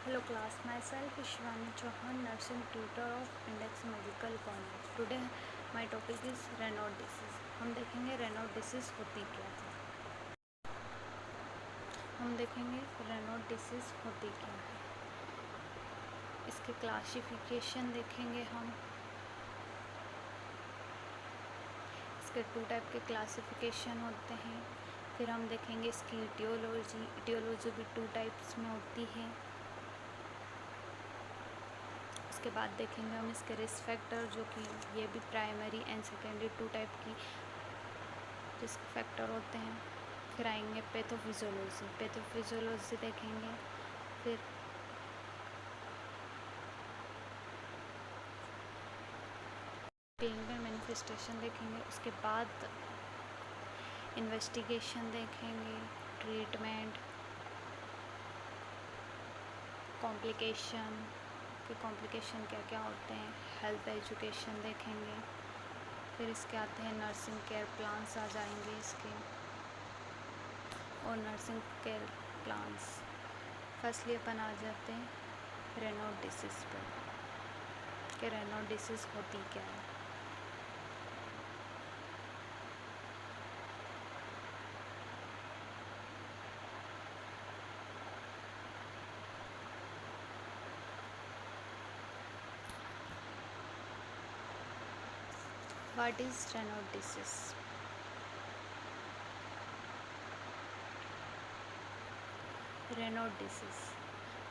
Hello class, myself is Shivani Chauhan, nursing tutor of Index Medical College. Today my topic is Raynaud disease. हम देखेंगे Raynaud disease होती क्या है। Raynaud disease होती क्या है, इसके क्लासिफिकेशन देखेंगे हम। इसके 2 टाइप के क्लासिफिकेशन होते हैं। फिर हम देखेंगे इसकी इटियोलॉजी भी 2 टाइप्स में होती है। उसके बाद देखेंगे हम इसके रिस्क फैक्टर, जो कि ये भी प्राइमरी एंड सेकेंडरी 2 टाइप की रिस्क फैक्टर होते हैं। फिर आएंगे पैथोफिजियोलॉजी देखेंगे। फिर क्लिनिकल मैनिफेस्टेशन देखेंगे। उसके बाद इन्वेस्टिगेशन देखेंगे, ट्रीटमेंट, कॉम्प्लिकेशन क्या क्या होते हैं, हेल्थ एजुकेशन देखेंगे। फिर इसके आते हैं नर्सिंग केयर प्लान्स आ जाएंगे इसके, और नर्सिंग केयर प्लान्स फर्स्टली अपन आ जाते हैं रेनॉड डिसीज़ पर कि रेनॉड डिसीज़ होती क्या है। What is Raynaud disease?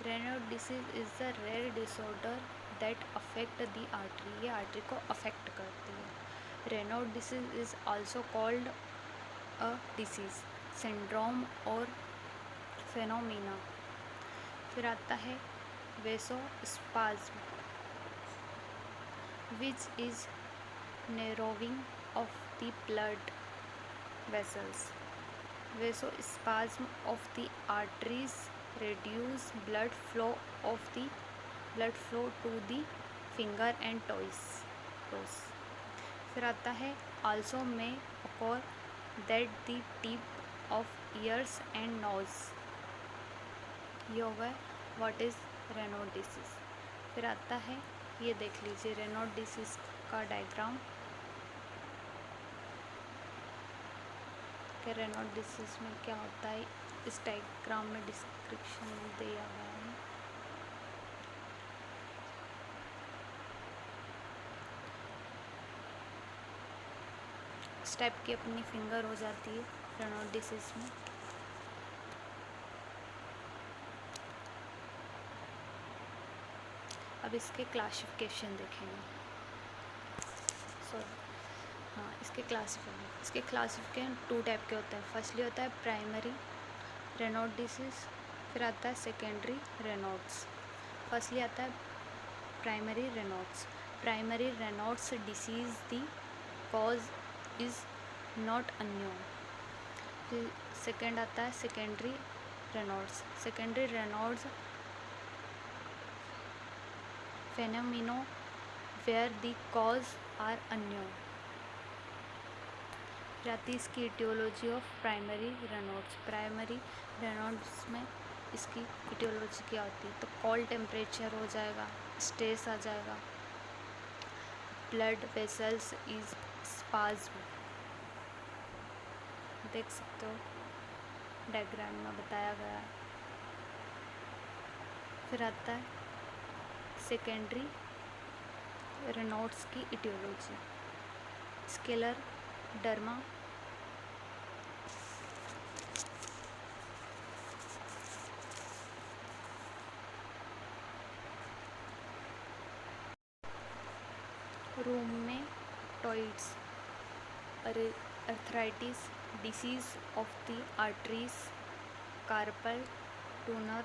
Raynaud disease is a rare disorder that affect the artery. ये आर्टरी को अफेक्ट करती है। Raynaud disease is also called a disease, syndrome और phenomena। फिर आता है vasospasm, which is narrowing of the blood vessels. Vasospasm of the arteries reduce blood flow to the finger and toes. फिर आता है also may occur that the tip of ears and nose. ये होगा what is Raynaud disease। फिर आता है, ये देख लीजिए Raynaud disease का डायग्राम। कि Raynaud disease में क्या होता है, इस डायग्राम में डिस्क्रिप्शन दिया गया है। इस टाइप की अपनी फिंगर हो जाती है Raynaud disease में। अब इसके क्लासिफिकेशन देखेंगे। इसके क्लासिफिकेशन 2 टाइप के होते हैं। फर्स्टली होता है प्राइमरी Raynaud डिसीज़, फिर आता है सेकेंडरी Raynaud's। फर्स्टली आता है primary Raynaud's disease, the cause is not unknown. फिर सेकेंड आता है secondary Raynaud's phenomena where the cause are unknown। फिर आती है इसकी इटियोलॉजी ऑफ प्राइमरी Raynaud's में इसकी इटियोलॉजी क्या होती है, तो कोल्ड टेम्परेचर हो जाएगा, स्ट्रेस आ जाएगा, ब्लड वेसल्स इज स्पाज्म, देख सकते हो डायग्राम में बताया गया है। फिर आता है सेकेंडरी Raynaud's की aetiology, scleroderma, rheumatoids, arthritis, disease of the arteries, carpal tunnel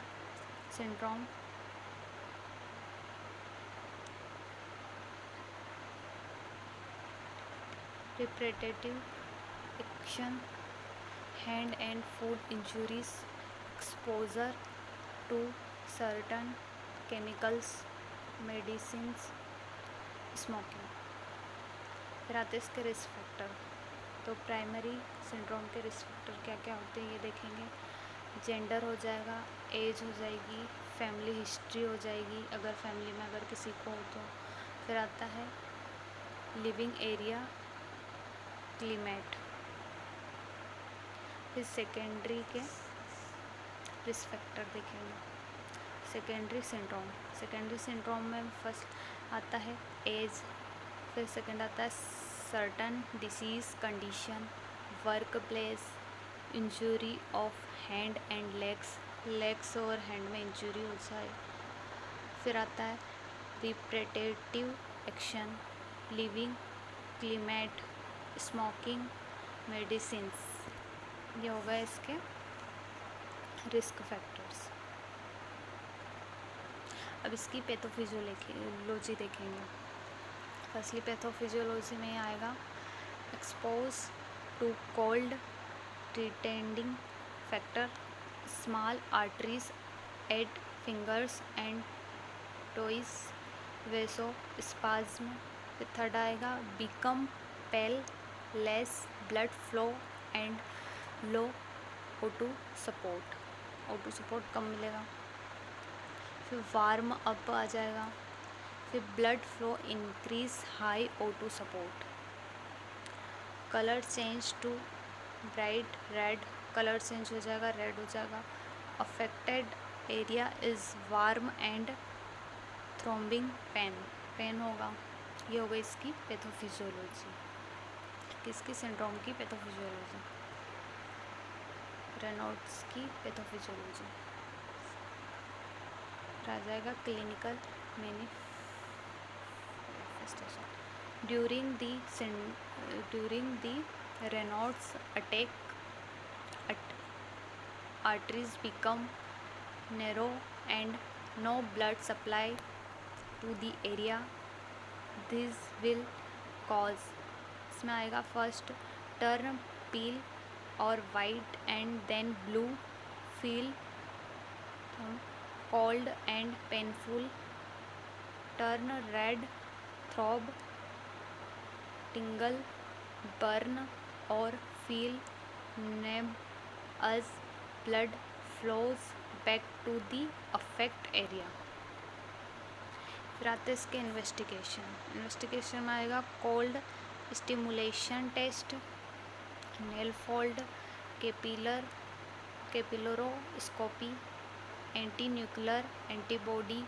syndrome, repetitive action, hand and foot injuries, exposure to certain chemicals, medicines, smoking। फिर आते हैं इसके रिस्क फैक्टर। तो प्राइमरी सिंड्रोम के रिस्क फैक्टर क्या क्या होते हैं ये देखेंगे। जेंडर हो जाएगा, एज हो जाएगी, फैमिली हिस्ट्री हो जाएगी अगर फैमिली में अगर किसी को हो तो। फिर आता है लिविंग एरिया, क्लीमेट। फिर सेकेंडरी के रिस्क फैक्टर देखेंगे। सेकेंडरी सिंड्रोम में फर्स्ट आता है एज, फिर सेकंड आता है certain disease condition, work place, injury of hand and legs और हैंड में इंजरी हो जाए। फिर आता है रिप्रेटेटिव एक्शन, लिविंग, क्लीमेट, स्मोकिंग, मेडिसिन्स। ये हो गए इसके रिस्क फैक्टर्स। अब इसकी पैथोफिजियोलॉजी देखेंगे। फर्स्टली पैथोफिजियोलॉजी में आएगा एक्सपोज टू कोल्ड, रिटेंडिंग factor, small arteries at fingers and toes, vasospasm. फिर थर्ड आएगा become pale, less blood flow and low O2 support कम मिलेगा। फिर वार्म अप आ जाएगा। फिर blood flow increase, high O2 support. Colour change to bright red, colour change हो जाएगा, रेड हो जाएगा। Affected area is warm and throbbing pain होगा। ये हो गई इसकी पैथोफिजियोलॉजी, किसकी सिंड्रोम की पैथोफिजियोलॉजी, रेनॉल्ड्स की पैथोफिजियोलॉजी। आ जाएगा clinical manifestation. During the Raynaud's attack, arteries become narrow and no blood supply to the area. This will cause, इसमें आएगा फर्स्ट टर्न पील और white and then blue, feel cold and painful, turn red, throb, tingle, burn or feel numb as blood flows back to the affect area। फिर आते हैं इसके investigation में आएगा cold stimulation test, nail fold, capillaroscopy, anti nuclear antibody,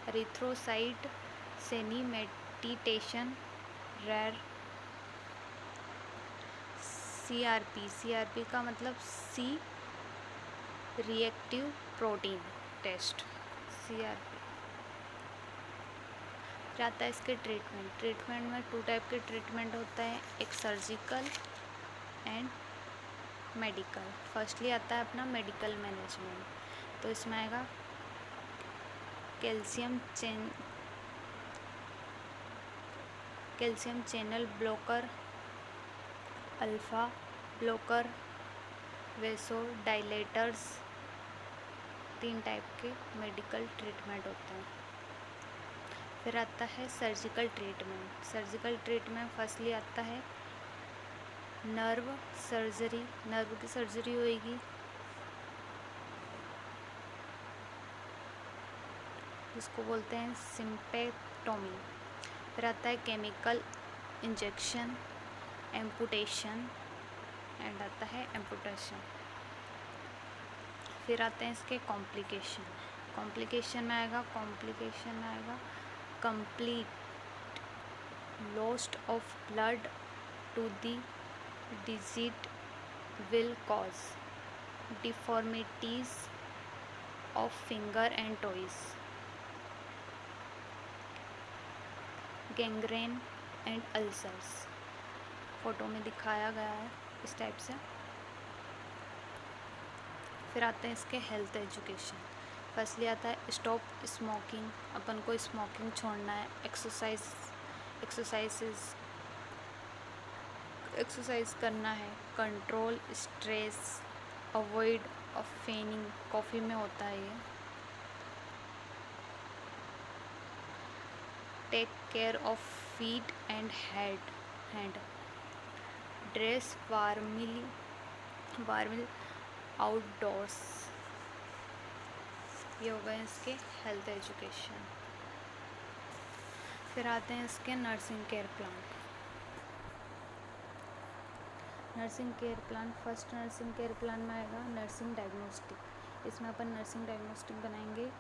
erythrocyte sedimentation, rate CRP का मतलब C reactive protein test, CRP. फिर आता है इसके ट्रीटमेंट में 2 टाइप के ट्रीटमेंट होता है, एक सर्जिकल एंड मेडिकल। फर्स्टली आता है अपना मेडिकल मैनेजमेंट, तो इसमें आएगा calcium channel blocker, alpha blocker, vasodilators. 3 type के मेडिकल ट्रीटमेंट होते हैं। फिर आता है सर्जिकल ट्रीटमेंट फर्स्टली आता है नर्व की सर्जरी होएगी, जिसको बोलते हैं सिम्पेक्टोमी। फिर आता है केमिकल इंजेक्शन, एम्पुटेशन एंड आता है एम्पुटेशन। फिर आते हैं इसके कॉम्प्लिकेशन में आएगा complete loss of blood to the disease will cause deformities of finger and toes, gangrene and ulcers। Photo में दिखाया गया है इस टाइप से। फिर आते हैं इसके हेल्थ एजुकेशन। फर्स्टली आता है स्टॉप स्मोकिंग, अपन को स्मोकिंग छोड़ना है। एक्सरसाइज करना है। कंट्रोल स्ट्रेस, अवॉइड फेनिंग, कॉफ़ी में होता है ये। Take care of feet and head, hand. Dress warmly outdoors. ये हो गए इसके हेल्थ एजुकेशन। फिर आते हैं इसके nursing care plan. Nursing care plan, first nursing care plan में आएगा नर्सिंग डायग्नोस्टिक। इसमें अपन नर्सिंग डायग्नोस्टिक बनाएंगे।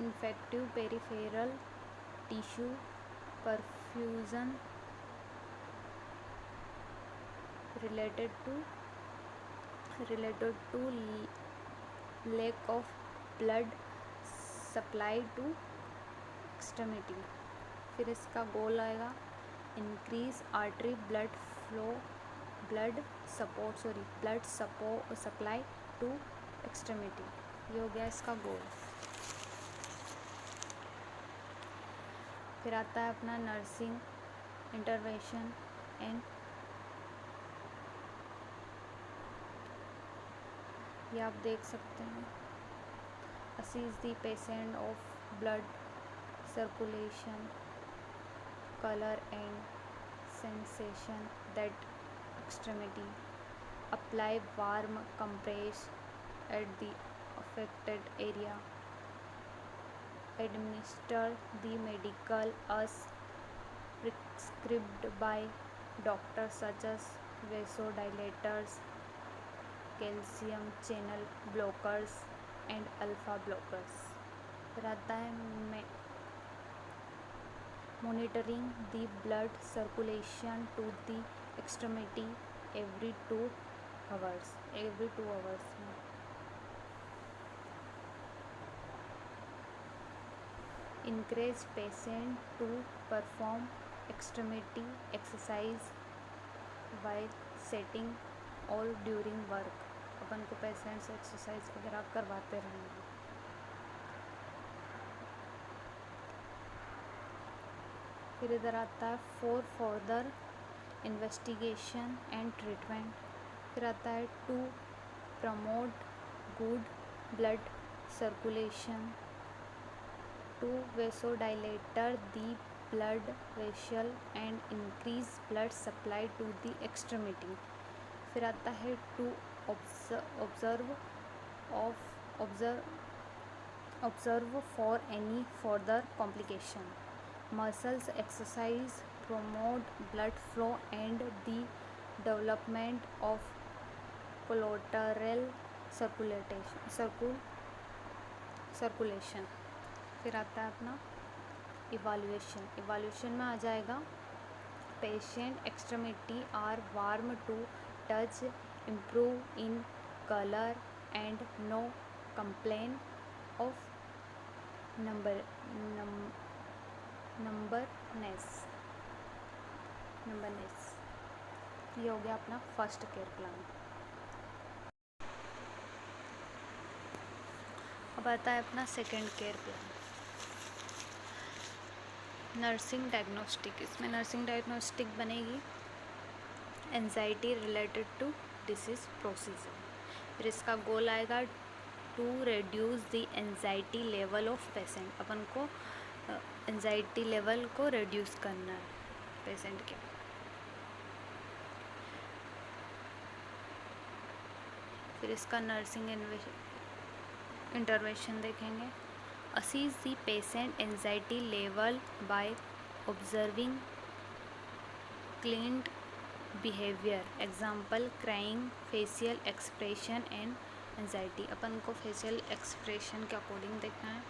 Infective peripheral tissue perfusion related to lack of blood supply to extremity। फिर इसका गोल आएगा increase artery blood supply to extremity. ये हो गया इसका गोल। फिर आता है अपना नर्सिंग इंटरवेंशन एंड, ये आप देख सकते हैं, assist the patient of blood circulation, color and sensation that extremity, apply warm compress at the affected area, administer the medical as prescribed by doctors such as vasodilators, calcium channel blockers and alpha blockers। फिर आता है monitoring the blood circulation to the extremity every 2 hours में। encourage patient to perform extremity exercise while sitting और during work। अपन को patient से exercise वगैरह करवाते रहेंगे। फिर इधर आता है for further investigation and treatment. फिर आता है to promote good blood circulation, to vasodilator the blood vessel and increase blood supply to the extremity. फिर आता है to observe for any further complication। Muscles exercise promote blood flow and the development of collateral circulation। फिर आता है अपना evaluation में आ जाएगा patient extremity are warm to touch, improve in color and no complaint of numbness। ये हो गया अपना फर्स्ट केयर प्लान। अब आता है अपना second care plan, nursing diagnostic. इसमें नर्सिंग डायग्नोस्टिक बनेगी anxiety related to disease procedure. फिर इसका गोल आएगा to reduce the anxiety level of patient. अपन को एंजाइटी लेवल को रिड्यूस करना है पेशेंट के। फिर इसका नर्सिंग इंटरवेंशन देखेंगे। assess the patient anxiety level by observing client behavior, example crying, facial expression and anxiety। अपन को facial expression के अकॉर्डिंग देखना है।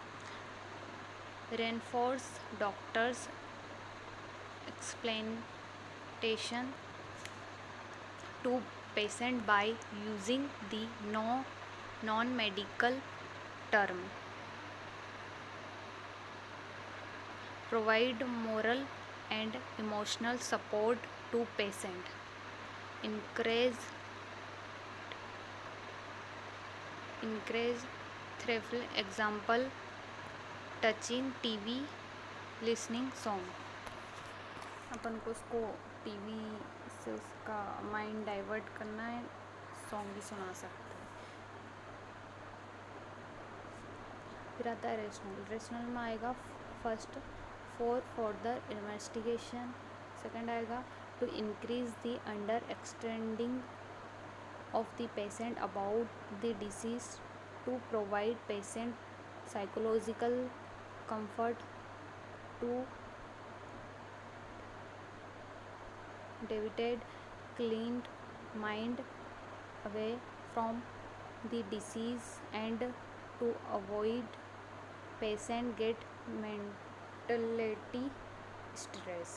reinforce doctors explanation to patient by using the non-medical term, provide moral and emotional support to patient, encourage thoughtful, example touching TV, listening song। अपन को उसको TV से उसका mind divert करना है, सॉन्ग भी सुना सकते हैं। फिर आता है रेशनल में आएगा first for further investigation. Second आएगा to increase the under extending of the patient about the disease, to provide patient psychological comfort, to deviate cleaned mind away from the disease, and to avoid patient get mentality stress।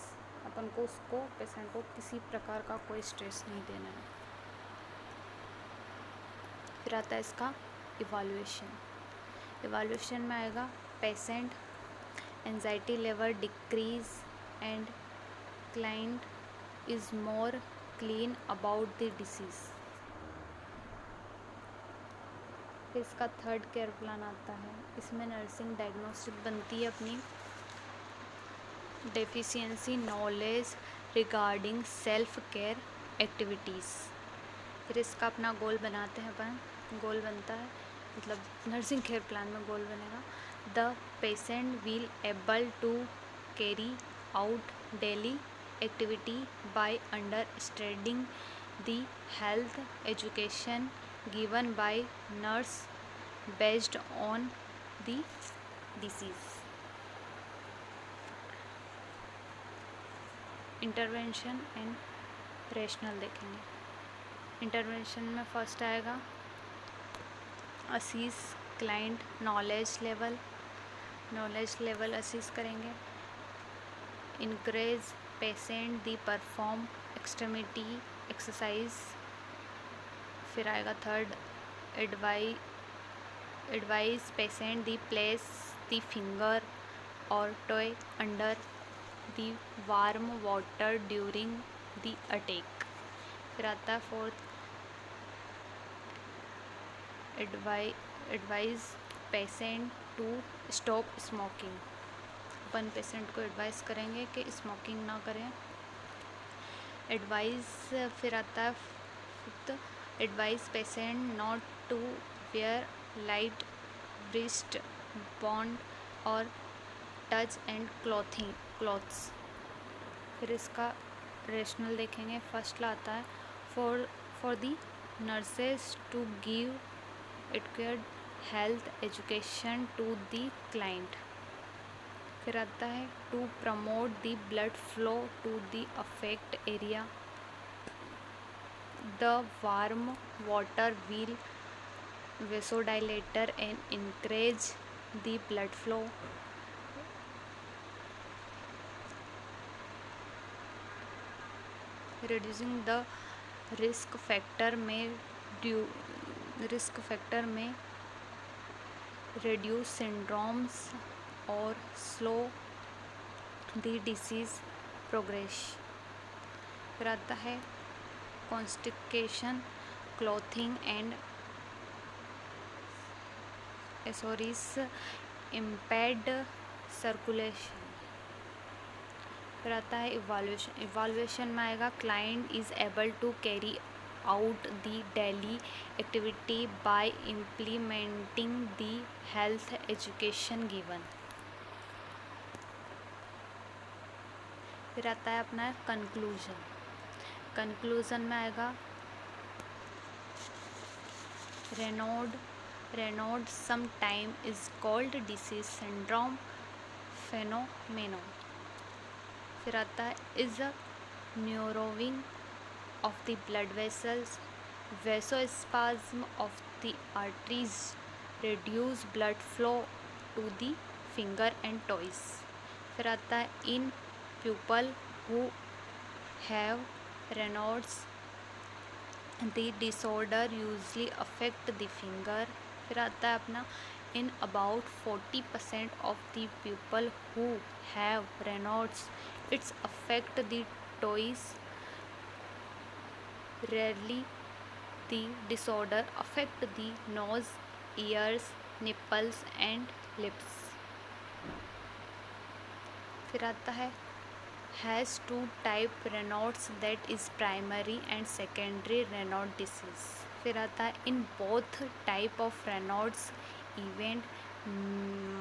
अपन को उसको patient को किसी प्रकार का कोई stress नहीं देना है। फिर आता है इसका इवाल्यूएशन में आएगा patient anxiety level decrease and client is more clean about the disease. फिर इसका थर्ड केयर प्लान आता है। इसमें नर्सिंग डायग्नोस्टिक बनती है अपनी deficiency knowledge regarding self care activities. फिर इसका अपना गोल बनाते हैं अपन। गोल बनता है मतलब नर्सिंग केयर प्लान में गोल बनेगा the patient will able to carry out daily activity by understanding the health education given by nurse based on the disease. Intervention and rational देखेंगे। इंटरवेंशन में फर्स्ट आएगा assess client knowledge level assess करेंगे। Encourage patient the perform extremity exercise. फिर आएगा third advise patient the place the finger और toe under the warm water during the attack. फिर आता है fourth advise patient to stop smoking. अपन patient को advice करेंगे कि स्मोकिंग ना करें। एडवाइस फिर आता है fifth advise patient not to wear light wrist band और टच एंड क्लॉथ्स। फिर इसका रेशनल देखेंगे। फर्स्ट आता है for the nurses to give adequate health education to the client. फिर आता है to promote the blood flow to the affect area. The warm water will vasodilator and encourage the blood flow। reducing the risk factor में reduce syndromes और slow the disease progress। फिर आता है constipation clothing and accessories impede circulation. फिर आता है evaluation में आएगा client is able to carry out the daily activity by implementing the health education given. फिर आता है अपना कंक्लूजन में आएगा Raynaud sometime is called disease syndrome phenomenon। फिर आता है is a narrowing of the blood vessels, vasospasm of the arteries, reduce blood flow to the finger and toes। फिर आता है in people who have Raynaud's the disorder usually affect the finger। फिर आता है अपना in about 40% of the people who have Raynaud's it's affect the toes। rarely the disorder affect the nose, ears, nipples and lips। फिर आता है has two type Raynaud's that is primary and secondary Raynaud disease। फिर आता है in both type of Raynaud's event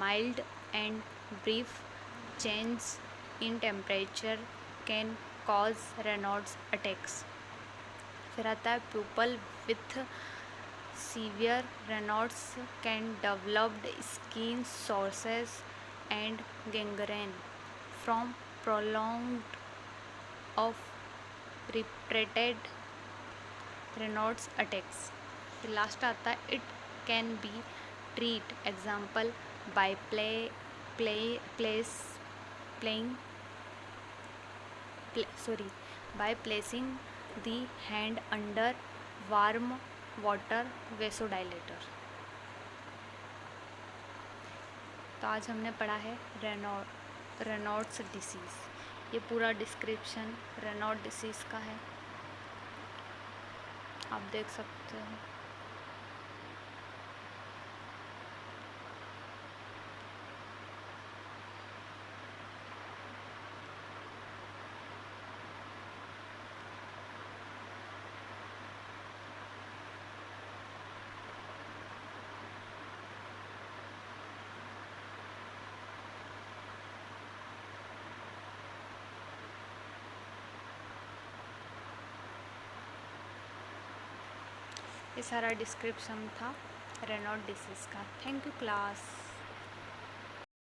mild and brief change in temperature can cause Raynaud's attacks. फिर आता है people with severe Raynaud's can developed skin sources and gangrene from prolonged of repeated Raynaud's attacks. फिर last आता है it can be treat example by by placing the hand under warm water vasodilator। तो आज हमने पढ़ा है Reynolds disease. ये पूरा डिस्क्रिप्शन रेनॉल्ड डिसीज़ का है, आप देख सकते हो। ये सारा डिस्क्रिप्शन था रेनॉल्ड डिसीज़ का। Thank you class.